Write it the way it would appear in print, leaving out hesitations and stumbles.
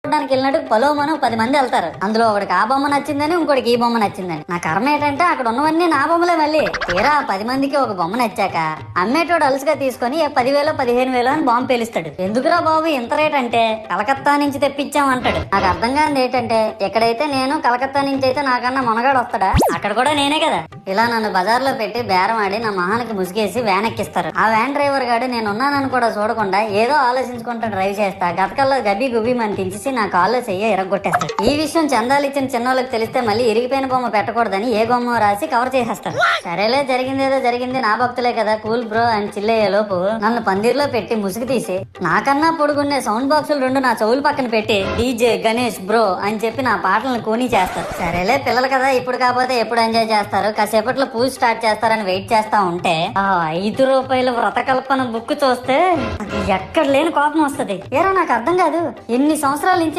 చూడడానికి వెళ్ళినట్టు పలోమను 10 మంది వెళ్తారు. అందులో ఒకడికి ఆ బొమ్మ నచ్చిందని, ఇంకోటికి ఈ బొమ్మ నచ్చిందని. నా కర్మ ఏంటంటే అక్కడ ఉన్నవన్నీ నా బొమ్మలే. మళ్ళీ తీరా 10 మందికి ఒక బొమ్మ నచ్చాక అమ్మేటోడు అలుసుగా తీసుకొని 10,000 15,000 అని బాంబు పేలుస్తాడు. ఎందుకురా బాబు ఇంత రేట్ అంటే కలకత్తా నుంచి తెప్పించాం అంటాడు. నాకు అర్థం కానిది ఏంటంటే ఎక్కడైతే నేను కలకత్తా నుంచి అయితే నాకన్నా మొనగాడు వస్తాడా, అక్కడ కూడా నేనే కదా. ఇలా నన్ను బజార్లో పెట్టి బేరం ఆడి నా మొహానికి ముసుగేసి వ్యాన్ ఎక్కిస్తారు. ఆ వ్యాన్ డ్రైవర్ గాడు నేను ఉన్నానని కూడా చూడకుండా ఏదో ఆలోచించుకుంటూ డ్రైవ్ చేస్తా గతకల్లో గబ్బి గుబ్బి అని తీసి నా కాల్లో చెయ్యి ఎరగొట్టేస్తాడు. ఈ విషయం చందాలు ఇచ్చిన చిన్నోళ్ళకి తెలిస్తే మళ్ళీ ఇరిగిపోయిన బొమ్మ పెట్టకూడదని ఏ బొమ్మ రాసి కవర్ చేసేస్తాడు. సరేలే జరిగిందేదో జరిగింది, నా భక్తులే కదా కూల్ బ్రో అని చిల్లయ్యే లోపు నన్ను పందిర్లో పెట్టి ముసుగు తీసి నాకన్నా పొడుగున్నే సౌండ్ బాక్సులు 2 నా చెవులు పక్కన పెట్టి డీజే గణేష్ బ్రో అని చెప్పి నా పాటలను కూని చేస్తారు. సరేలే పిల్లలు కదా ఇప్పుడు కాకపోతే ఎప్పుడు ఎంజాయ్ చేస్తారు, కాసేపట్లో పూజ స్టార్ట్ చేస్తారని వెయిట్ చేస్తా ఉంటే ఆ 5 రూపాయల వ్రతకల్పన బుక్ చూస్తే ఎక్కడ లేని కోపం వస్తుంది. ఏరా నాకు అర్థం కాదు, ఎన్ని సంవత్సరాల నుంచి